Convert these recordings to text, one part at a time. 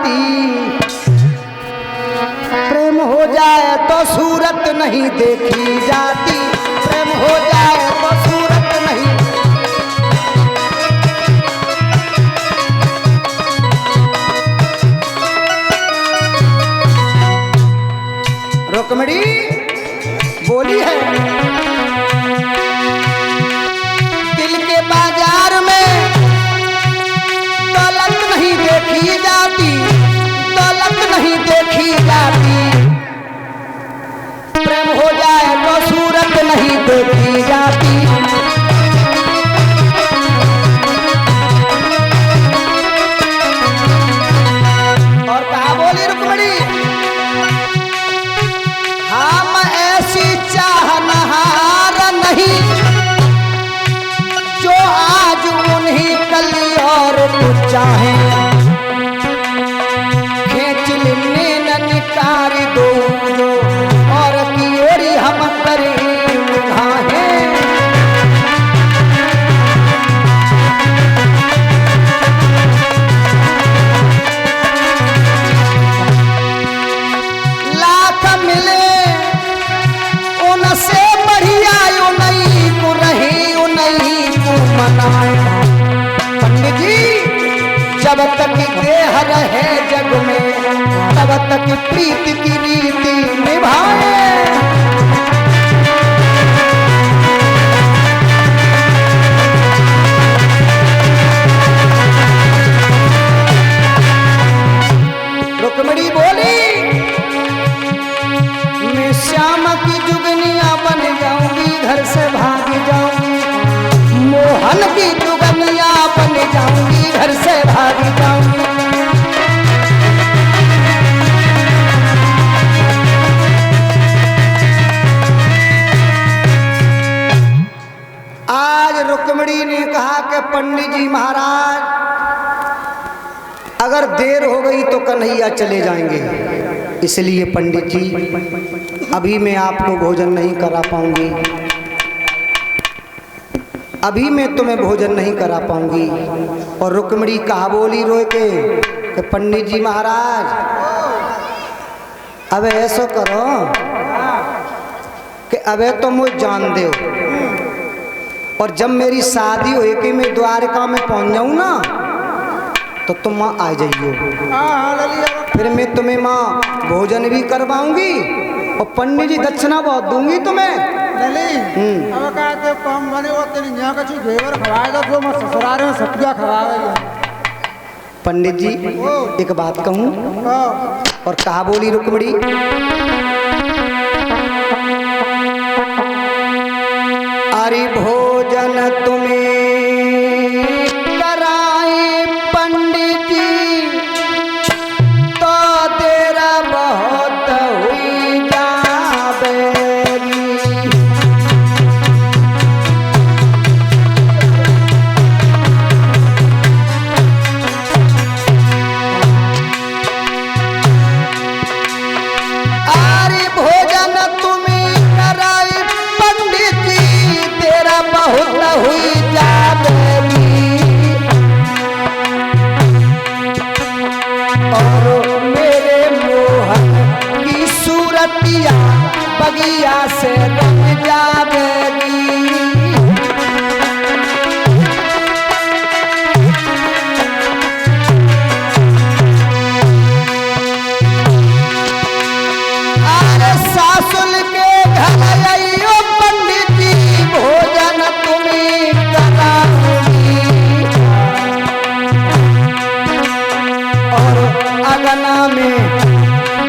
जाती, प्रेम हो जाए तो सूरत नहीं देखी जाती, प्रेम हो जाए तो सूरत नहीं। रुक्मिणी बोली है, दिल के बाजार में दौलत नहीं देखी जाती, दौलत नहीं देखी जाती, प्रेम हो जाए तो सूरत नहीं देखी जाती। और कहा बोली रुक्मिणी, हम ऐसी चाहनहार नहीं जो आज उन्हीं कल और कुछ चाहे, खेच लेने न निकार दो जो और की ओरी हम करें निगाहें। लाख मिले उनसे बढ़िया यो नहीं को रहे यो नहीं को मनाए। पंडित जी जब तक देह रहे जग में तब तक प्रीत की रीति निभाए। रुक्मिणी बोली, मैं श्याम की जुगनिया बन जाऊंगी, घर से भाग जाऊंगी, मोहन की जुगनिया बन जाऊंगी, घर से भाग जाऊंगी। आज रुक्मिणी ने कहा कि पंडित जी महाराज अगर देर हो गई तो कन्हैया चले जाएंगे, इसलिए पंडित जी अभी मैं आपको भोजन नहीं करा पाऊंगी, अभी मैं तुम्हें भोजन नहीं करा पाऊंगी। और रुक्मिणी कहा बोली रोए के कि पंडित जी महाराज अब ऐसा करो कि अबे तो मुझे जान दो, और जब मेरी शादी हो कि मैं द्वारका में पहुंच जाऊं ना तो तुम माँ आ जाइयो, फिर मैं तुम्हें माँ भोजन भी करवाऊंगी और पंडित जी दक्षिणा बहुत दूंगी तुम्हें। अब का के कम बने वो तेरी यहाँ का चीज घेवर खवाएगा जो मैं ससुराल में सब्जियां खवाएगा। पंडित जी एक बात कहूँ, और कहा बोली रुक्मिणी, अरे भोजन तुम्हें कराए पंडित जी तो तेरा बहुत हुई जावेगी। अरे भोजन तुम्हें कराए पंडित जी तेरा बहुत हुई जावेगी। और मेरे मोहन की सूरतिया बगिया से रंग जावेगी। अरे सासुल के घर आइयो पंडित जी भोजन तुम्हें कराऊंगी। और अगना में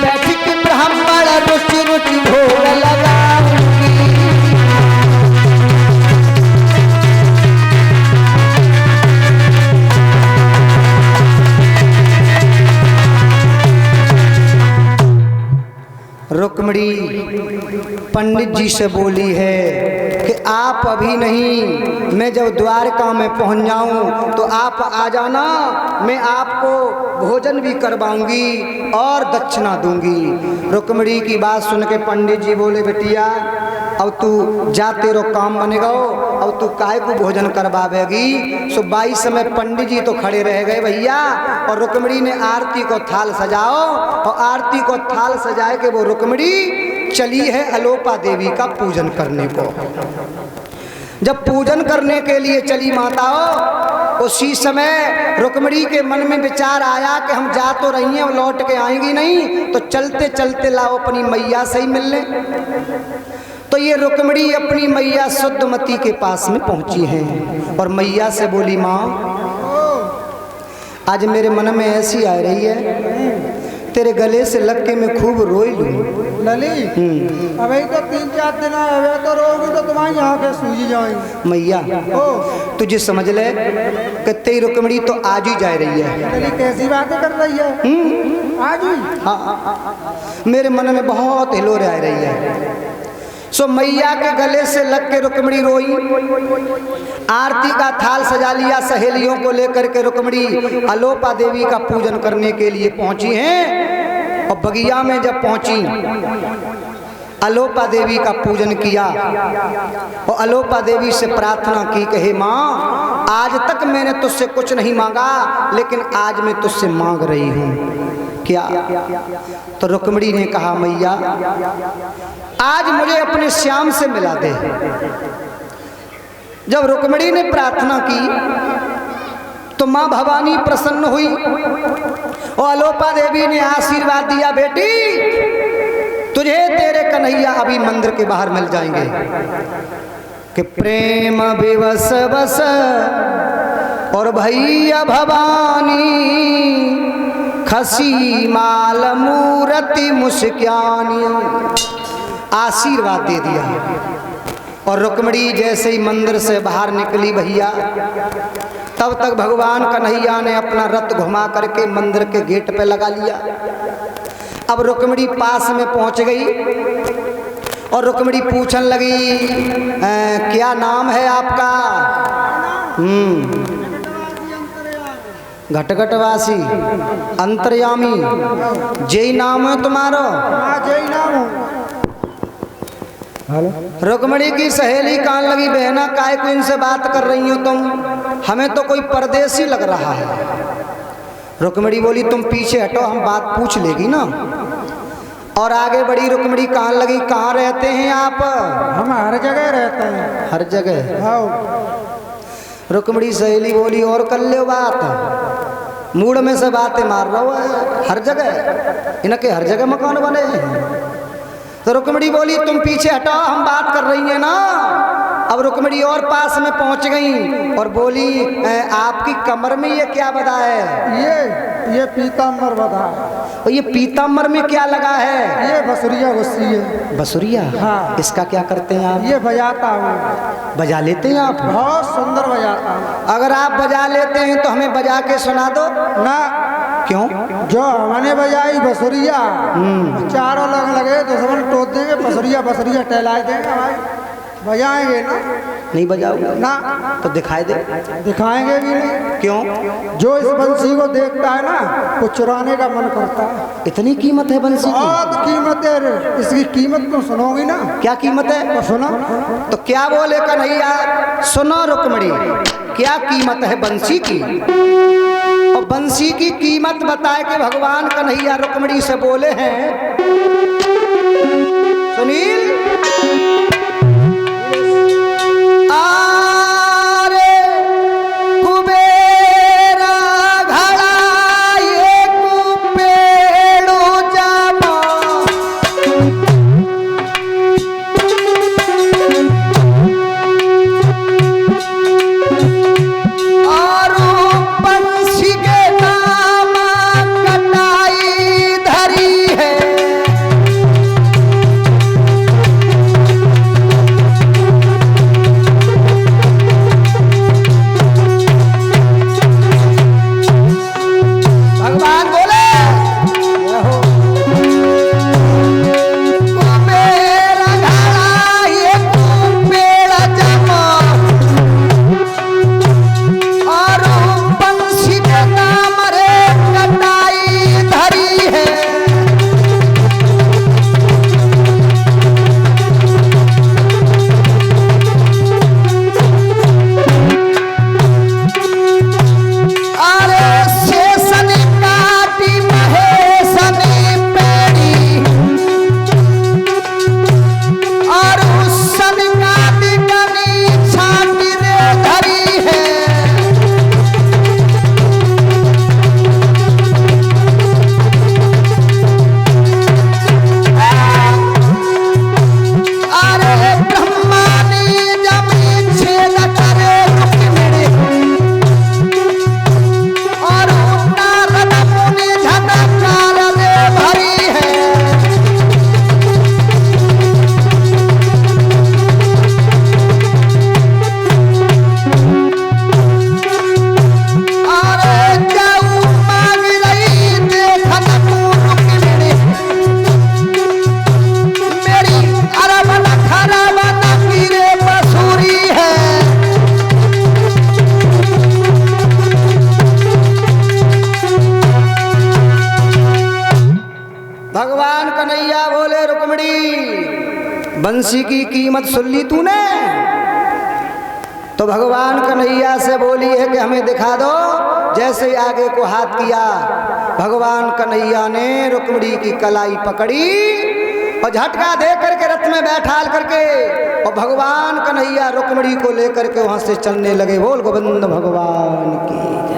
बैठ के ब्राह्मण रुचि रुचि भोग लगाऊंगी। रुक्मिणी पंडित जी से बोली है कि आप अभी नहीं, मैं जब द्वारका में पहुंच जाऊं तो आप आ जाना, मैं आपको भोजन भी करवाऊंगी और दक्षिणा दूंगी। रुक्मिणी की बात सुन के पंडित जी बोले, बेटिया अब तू जा तेरो काम बनेगा हो, अब तू काहे को भोजन करवावेगी। सो 22 समय पंडित जी तो खड़े रह गए भैया, और रुक्मिणी ने आरती को थाल सजाओ, और आरती को थाल सजाए के वो रुक्मिणी चली है अलोपा देवी का पूजन करने को। जब पूजन करने के लिए चली माताओं, उसी समय रुक्मिणी के मन में विचार आया कि हम जा तो रही हैं और लौट के आएंगी नहीं, तो चलते चलते लाओ अपनी मैया से ही मिलने। तो ये रुक्मिणी अपनी मैया शुद्धमती के पास में पहुंची हैं और मैया से बोली, माँ आज मेरे मन में ऐसी आ रही है, तेरे गले से लग के मैं खूब रोई लूं। लली अभी तो 3-4 दिन आए तो रोगी तो तुम्हारी यहाँ के सूझी जाएंगी। मैया तुझे समझ ले कि तेरी रुक्मिणी तो आज ही जा रही है। लली कैसी बातें कर रही है? आज ही? हाँ, मेरे मन में बहुत हिलोर आ रही है। सो मैया के गले से लग के रुक्मिणी रोई, आरती का थाल सजा लिया, सहेलियों को लेकर के रुक्मिणी अलोपा देवी का पूजन करने के लिए पहुंची हैं। और बगिया में जब पहुंची, अलोपा देवी का पूजन किया और अलोपा देवी से प्रार्थना की कि हे माँ, आज तक मैंने तुझसे कुछ नहीं मांगा, लेकिन आज मैं तुझसे मांग रही हूँ। क्या? तो रुक्मिणी ने कहा, मैया आज मुझे अपने श्याम से मिला दे। जब रुक्मिणी ने प्रार्थना की तो मां भवानी प्रसन्न हुई और अलोपा देवी ने आशीर्वाद दिया, बेटी तुझे तेरे कन्हैया अभी मंदिर के बाहर मिल जाएंगे। कि प्रेम विवश बस और भैया भवानी, खसी माल मूर्ति मुस्क्यानी। आशीर्वाद दे दिया। और रुक्मिणी जैसे ही मंदिर से बाहर निकली भैया, तब तक भगवान कन्हैया ने अपना रथ घुमा करके मंदिर के गेट पे लगा लिया। अब रुक्मिणी पास में पहुंच गई और रुक्मिणी पूछने लगी, क्या नाम है आपका? घटघटवासी अंतर्यामी, जय नाम है तुम्हारा? जय नाम हूँ। रुक्मिणी की सहेली कान लगी, बहना काय को इनसे बात कर रही हो तुम, हमें तो कोई परदेसी लग रहा है। रुक्मिणी बोली, तुम पीछे हटो, हम बात पूछ लेगी ना। और आगे बढ़ी रुक्मिणी, कान लगी, कहाँ रहते हैं आप? हम हर जगह रहते हैं। हर जगह? हाँ। रुक्मिणी सहेली बोली, और कर लो बात, मूड में से बातें मार रहा हो। हर जगह इनके हर जगह मकान बने हैं। तो रुक्मिणी बोली, तुम पीछे हटाओ, हम बात कर रही हैं ना। अब रुक्मिणी और पास में पहुंच गई और बोली, आपकी कमर में ये क्या बधा है? ये पीताम्बर बधा है। और ये पीताम्बर में क्या लगा है? ये बसुरिया गुस्सी है। बसुरिया? हाँ। इसका क्या करते हैं आप? ये बजाता हूँ। बजा लेते हैं आप? बहुत सुंदर बजाता हूँ। अगर आप बजा लेते हैं तो हमें बजा के सुना दो ना। क्यों? जो हमने बजाई बसुरिया, चारों लोग लगे तो सब टोक देंगे, बसुरिया बसुरिया टहलाए देंगे भाई। बजाएंगे ना? नहीं बजाओगे ना। तो दिखाई दे। दिखाएंगे भी नहीं। क्यों? जो इस बंसी को देखता है ना, वो चुराने का मन करता है। इतनी कीमत है बंसी की? बहुत कीमत है। इसकी कीमत तो सुनोगी ना। क्या कीमत है? तो सुनो। तो क्या बोले कन्हैया? सुनो रुक्मिणी, क्या कीमत है बंसी की? और बंसी की कीमत बताए कि भगवान कन्हैया रुक्मिणी से बोले हैं, सुनील, भगवान कन्हैया बोले रुक्मणी बंसी की कीमत सुन ली तूने? तो भगवान कन्हैया से बोली है कि हमें दिखा दो। जैसे ही आगे को हाथ किया, भगवान कन्हैया ने रुक्मणी की कलाई पकड़ी और झटका दे करके रथ में बैठाल करके और भगवान कन्हैया रुक्मणी को लेकर के वहां से चलने लगे। बोल गोविंद भगवान की।